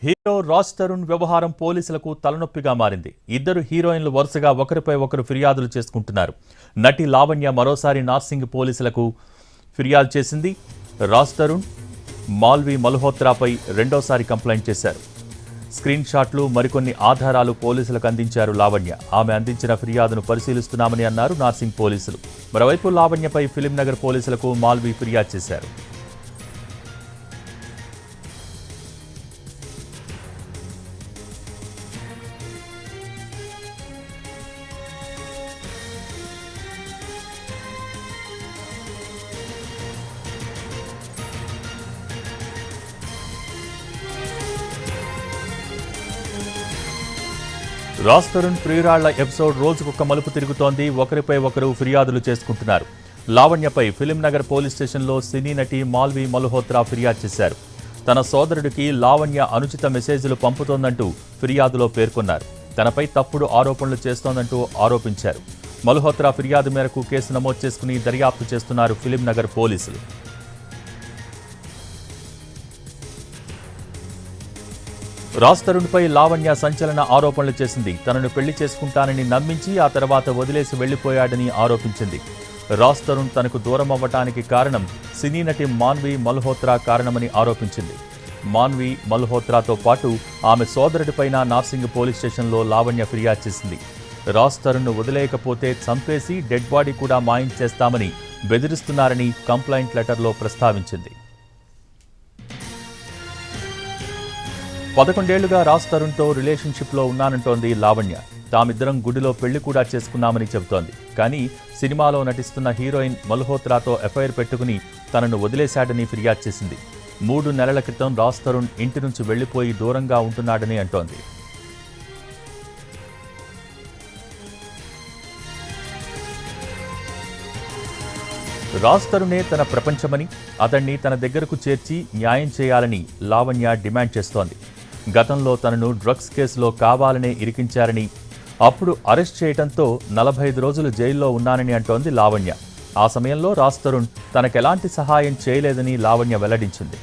Hero Raj Tarun వ్యవహారం పోలీసులకు తలనొప్పిగా మారింది. ఇద్దరు హీరోయిన్లు వరుసగా ఒకరిపై ఒకరు ఫిర్యాదులు చేసుకుంటున్నారు. నటి లావణ్య మరోసారి నార్సింగ్ పోలీసులకు ఫిర్యాదు చేసింది. రాజ్ తరుణ్, మాల్వి మల్హోత్రాపై రెండోసారి కంప్లైంట్ చేశారు. స్క్రీన్ షాట్లు, మరికొన్ని ఆధారాలు పోలీసులకు అందించారు లావణ్య. ఆమె అందించిన ఫిర్యాదును పరిశీలిస్తున్నామని అన్నారు నార్సింగ్ పోలీసులు. మరోవైపు లావణ్యపై ఫిలిం నగర్ పోలీసులకు మాల్వి ఫిర్యాదు చేశారు. రాజ్ తరుణ్ ప్రియురాళ్ల ఎపిసోడ్ రోజుకొక మలుపు తిరుగుతోంది. ఒకరిపై ఒకరు ఫిర్యాదులు చేసుకుంటున్నారు. లావణ్యపై ఫిలిం నగర్ పోలీస్ స్టేషన్లో సినీ నటి మాల్వి మల్హోత్రా ఫిర్యాదు చేశారు. తన సోదరుడికి లావణ్య అనుచిత మెసేజ్లు పంపుతోందంటూ ఫిర్యాదులో పేర్కొన్నారు. తనపై తప్పుడు ఆరోపణలు చేస్తోందంటూ ఆరోపించారు. మల్హోత్రా ఫిర్యాదు మేరకు కేసు నమోదు చేసుకుని దర్యాప్తు చేస్తున్నారు ఫిలిం నగర్ పోలీసులు. రాజ్ తరుణ్పై లావణ్య సంచలన ఆరోపణలు చేసింది. తనను పెళ్లి చేసుకుంటానని నమ్మించి ఆ తర్వాత వదిలేసి వెళ్లిపోయాడని ఆరోపించింది. రాజ్ తరుణ్ తనకు దూరం అవ్వటానికి కారణం సినీ నటి మాన్వి మల్హోత్రా కారణమని ఆరోపించింది. మాన్వి మల్హోత్రాతో పాటు ఆమె సోదరుడిపైన నార్సింగ్ పోలీస్ స్టేషన్లో లావణ్య ఫిర్యాదు చేసింది. రాజ్ తరుణ్ను వదిలేయకపోతే చంపేసి డెడ్ బాడీ కూడా మాయం చేస్తామని బెదిరిస్తున్నారని కంప్లైంట్ లెటర్లో ప్రస్తావించింది. 11 ఏళ్లుగా రాజ్ తరుణ్తో రిలేషన్షిప్లో ఉన్నానంటోంది లావణ్య. తామిద్దరం గుడిలో పెళ్లి కూడా చేసుకున్నామని చెబుతోంది. కానీ సినిమాలో నటిస్తున్న హీరోయిన్ మల్హోత్రాతో ఎఫ్ఐఆర్ పెట్టుకుని తనను వదిలేశాడని ఫిర్యాదు చేసింది. 3 నెలల క్రితం రాజ్ తరుణ్ ఇంటి నుంచి వెళ్లిపోయి దూరంగా ఉంటున్నాడని అంటోంది. రాజ్ తరుణే తన ప్రపంచమని, అతన్ని తన దగ్గరకు చేర్చి న్యాయం చేయాలని లావణ్య డిమాండ్ చేస్తోంది. గతంలో తనను డ్రగ్స్ కేసులో కావాలనే ఇరికించారని, అప్పుడు అరెస్ట్ చేయడంతో 45 రోజులు జైల్లో ఉన్నానని అంటోంది లావణ్య. ఆ సమయంలో రాజ్ తరుణ్ తనకెలాంటి సహాయం చేయలేదని లావణ్య వెల్లడించింది.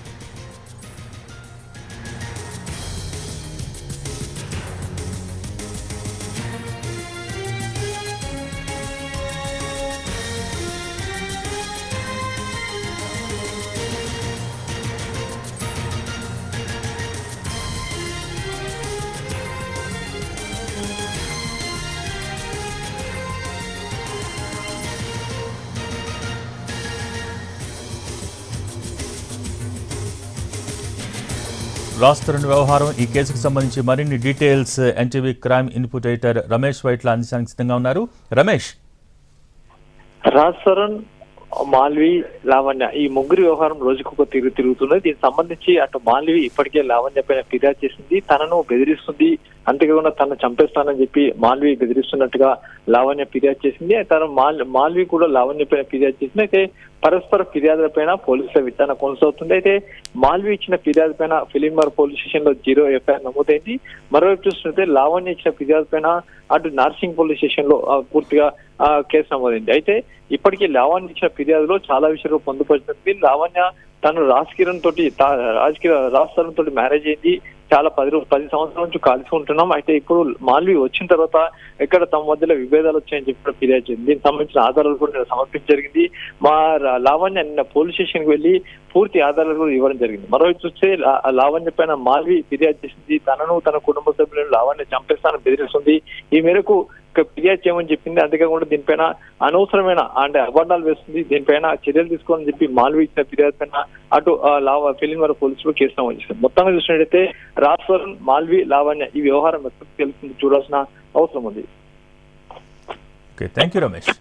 రాజ్ తరుణ్ వ్యవహారం, ఈ కేసుకు సంబంధించి మరిన్ని details NTV crime input editor Ramesh Vaitla అందించడానికి సిద్ధంగా ఉన్నారు. రమేష్, రాజ్ తరుణ్, మాల్వి, లావణ్య ఈ ముగ్గురు వ్యవహారం రోజుకొక తిరుగుతున్నది. దీనికి సంబంధించి అటు మాల్వి ఇప్పటికే లావణ్య పైన ఫిర్యాదు చేసింది. తనను బెదిరిస్తుంది, అంతేకాకుండా తనను చంపేస్తానని చెప్పి మాల్వి బెదిరిస్తున్నట్టుగా లావణ్య ఫిర్యాదు చేసింది. తన మాల్వి కూడా లావణ్య పైన ఫిర్యాదు చేసింది. అయితే పరస్పర ఫిర్యాదుల పైన పోలీసుల విచారణ కొనసాగుతుంది. అయితే మాల్వి ఇచ్చిన ఫిర్యాదు పైన ఫిలింనగర్ పోలీస్ స్టేషన్ లో 0 ఎఫ్ఐఆర్ నమోదైంది. మరోవైపు చూస్తుంటే లావణ్య ఇచ్చిన ఫిర్యాదు పైన అటు నార్సింగ్ పోలీస్ స్టేషన్ లో పూర్తిగా కేసు నమోదైంది. అయితే ఇప్పటికీ లావణ్య ఇచ్చిన ఫిర్యాదులో చాలా విషయాలు పొందుపరిచింది. లావణ్య తను రాజ్ తరుణ్ తోటి మ్యారేజ్ అయింది. చాలా 10 సంవత్సరాల నుంచి కలిసి ఉంటున్నాం. అయితే ఇప్పుడు మాల్వి వచ్చిన తర్వాత ఎక్కడ తమ మధ్యలో విభేదాలు వచ్చాయని చెప్పి ఫిర్యాదు చేసింది. దీనికి సంబంధించిన ఆధారాలు కూడా నేను సమర్పించడం జరిగింది. మా లావణ్య నిన్న పోలీస్ స్టేషన్ కి వెళ్లి పూర్తి ఆధారాలు కూడా ఇవ్వడం జరిగింది. మరోవైపు చూస్తే లావణ్య పైన మాల్వి ఫిర్యాదు చేసింది. తనను తన కుటుంబ సభ్యులను లావణ్య చంపేస్తానని బెదిరిస్తుంది. ఈ మేరకు ఫిర్యాదు చేయమని చెప్పింది. అంతేకాకుండా దీనిపైన అనవసరమైన అంటే అబద్ధాలు వేస్తుంది, దీనిపైన చర్యలు తీసుకోవాలని చెప్పి మాల్వి ఇచ్చిన ఫిర్యాదు పైన అటు ఫిలింనగర్ పోలీసులు కేసు నమోదు చేశారు. మొత్తంగా చూసినట్టయితే రాజ్ తరుణ్, మాల్వి, లావణ్య ఈ వ్యవహారం తెలుస్తుంది చూడాల్సిన అవసరం ఉంది. Thank you Ramesh.